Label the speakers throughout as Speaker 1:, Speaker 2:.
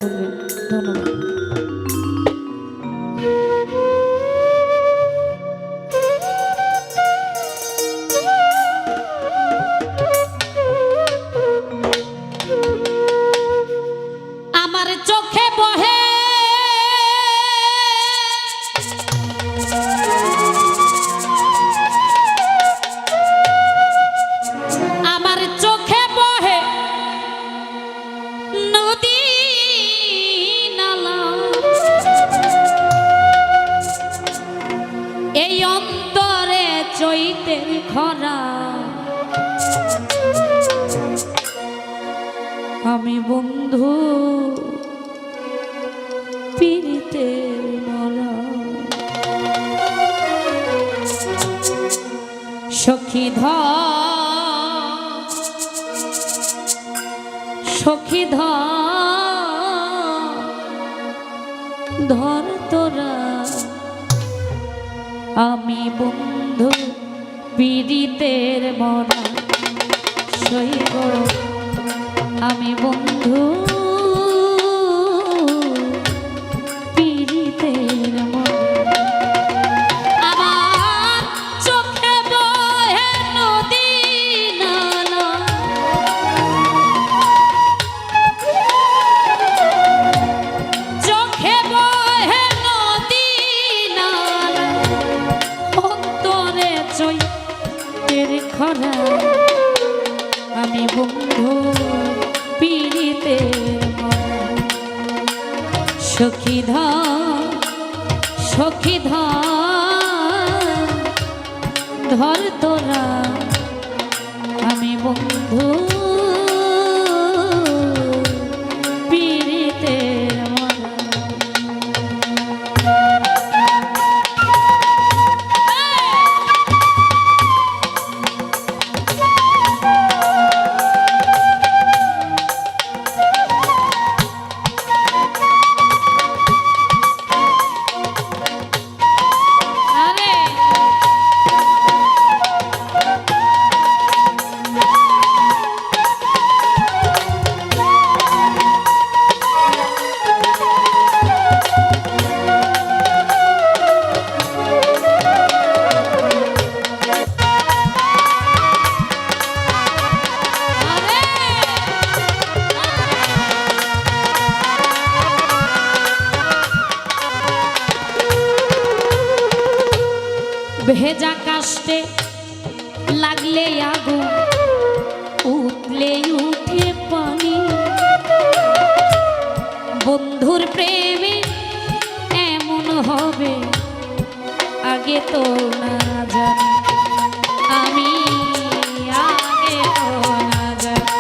Speaker 1: করবেন। ধন্যবাদ। আমার চোখে বহে আমার চোখে বহে নদী নালা, এই অন্তরে চৈতের খরা, আমি বন্ধু পীড়িতে মরা। সখী সখী ধর তোরা, আমি বন্ধু পীড়িতের মরা। সইব আমি বন্ধু পীড়িতের মরা। আমার চোখে বহে নদী নালা, চোখে বহে নদী নালা, অন্তরে চৈতের খরা, আমি বন্ধু পীড়িতের মরা। সখী ধর তোরা, আমি বন্ধু পীড়িতের মরা। ভেজা কাষ্টে লাগলে আগুন, উঠলে উঠে পানি, বন্ধুর প্রেমে এমন হবে আগে তো না জানি, আমি আগে তো না জানি।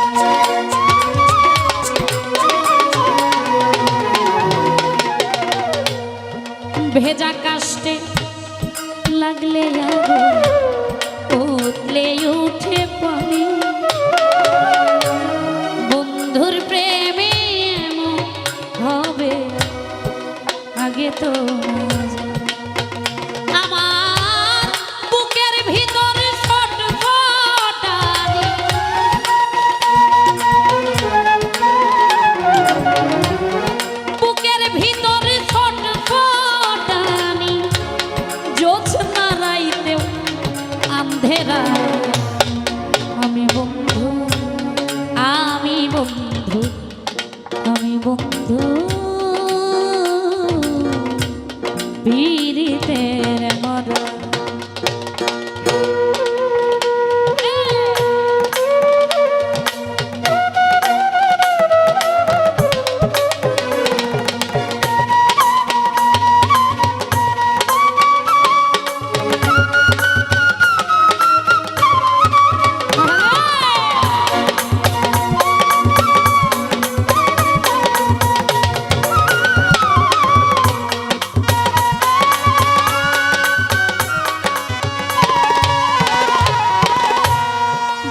Speaker 1: ভেজা কাষ্টে লাগলে আগুন, উঠলে উঠে পানি, বন্ধুর প্রেমে এমন হবে আগে তো আমার বুকের ভিতর ছটফটানি, বুকের ভিতর ছটফটানি, জোছনা রাইতেও আন্ধেরা, আমি বন্ধু আমি বন্ধু আমি বন্ধু পীড়িতের মরা।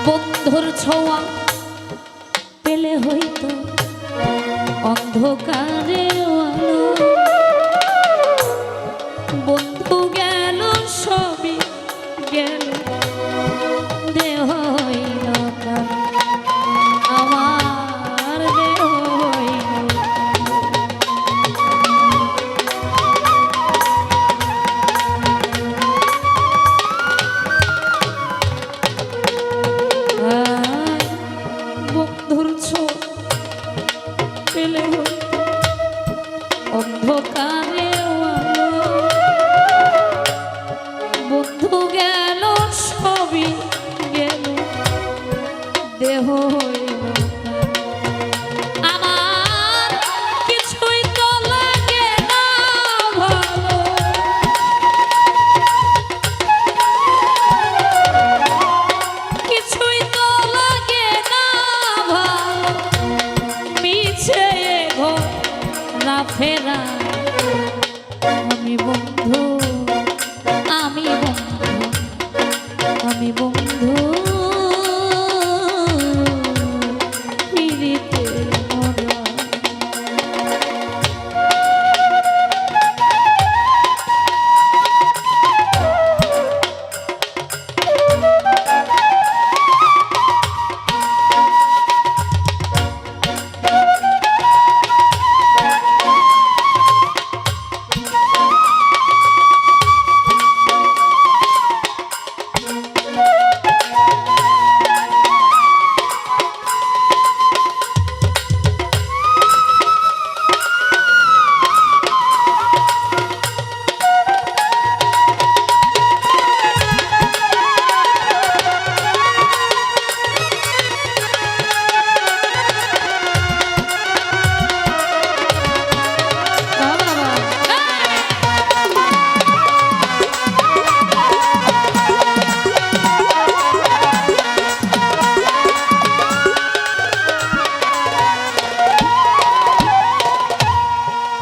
Speaker 1: বন্ধুর ছোঁয়া পেলে হইতো অন্ধকারে আলো, বন্ধু গেল সবই গেল, দেহ হইল কালো, আমার দেহ হইল অন্ধকারে আলো বন্ধু গেল সবই গেল দেহ হইল আমার কিছুই তো লাগে না ভালো কিছুই তো লাগে না ভালো মিছে ঘর না ফেরা আমি বন্ধু আমি বন্ধু আমি বন্ধু পিরিতে মরা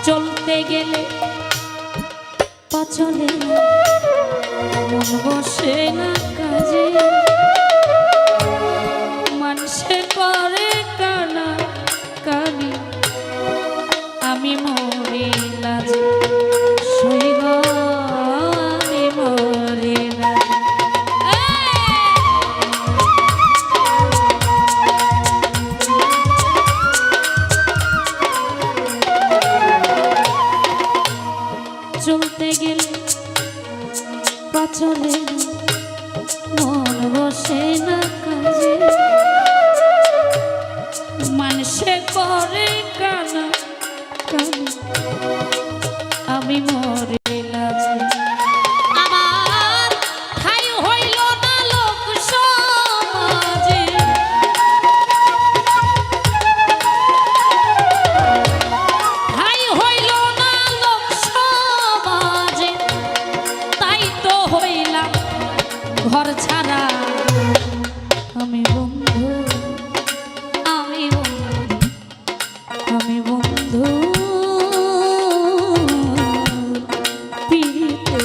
Speaker 1: চলতে গেলে পাচলে মন বসে না কাজে মানুষে করে কানা কানি আমি মরে লাজে শৈব আমি মরে লাজে চলতে গেলে পাচলে মন বসে না কাজে মানুষে করে কানা কানি আমি মরে লাজে আমার ঠাই হইল না লোক সমাজে ঠাই হইল না লোক সমাজে তাই তো হইলাম ঘর ছাড়া আমি বন্ধু আমি বন্ধু আমি বন্ধু পীড়িতের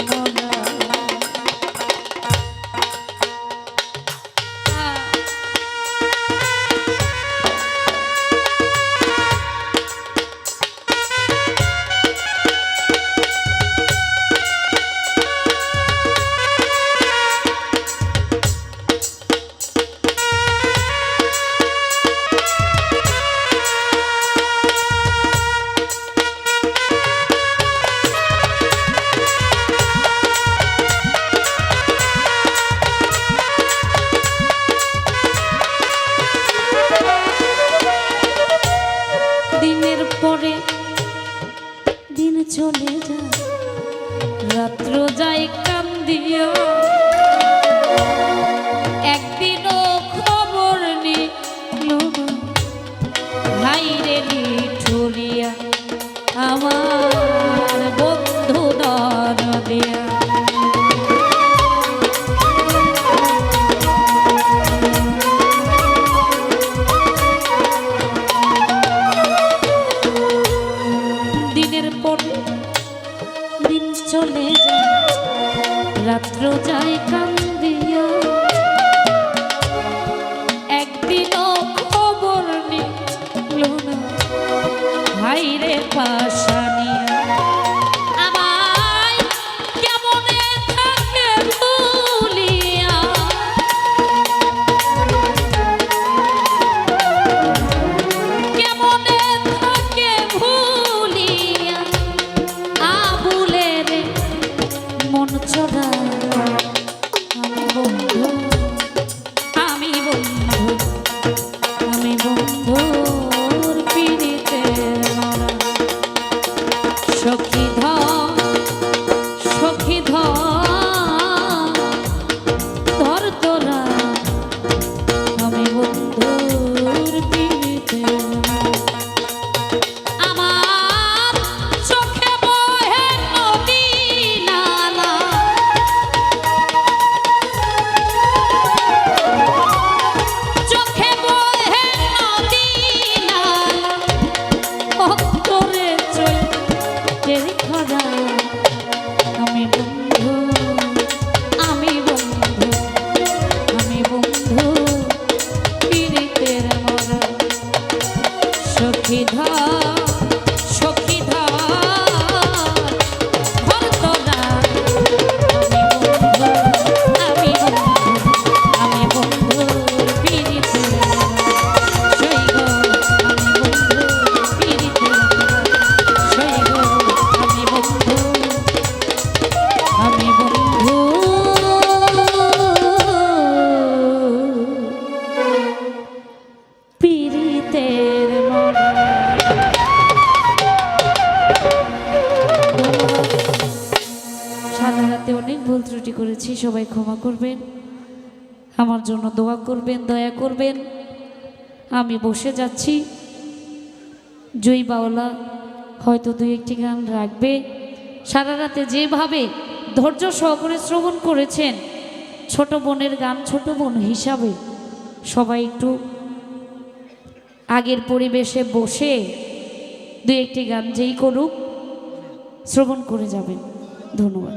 Speaker 1: মনা দিনের পরে দিন চলে যায় রাত্র যায় কান্দিয়া একদিনও খবর নিল না হাইরে নিঠুরিয়া আমার বন্ধু দরদিয়া দিনের পর দিন চলে যায় রাত্র যায় কান্দিয়া একদিনও খবর নিল না হাইরে পাশানিয়া আমায় কেমনে থাকে ভুলিয়া কেমনে থাকে ভুলিয়া আবুলে রে মন চড়া আমি বন্ধু আমি বন্ধু আমি বন্ধুর পিড়িতে করেছি সবাই ক্ষমা করবেন, আমার জন্য দোয়া করবেন, দয়া করবেন। আমি বসে যাচ্ছি, জয় বাউলা হয়তো দুই একটি গান রাখবে। সারা রাতে যেভাবে ধৈর্য সহকারে শ্রবণ করেছেন, ছোট বোনের গান, ছোট বোন হিসাবে সবাই একটু আগের পরিবেশে বসে দুই একটি গান যেই করুক শ্রবণ করে যাবেন। ধন্যবাদ।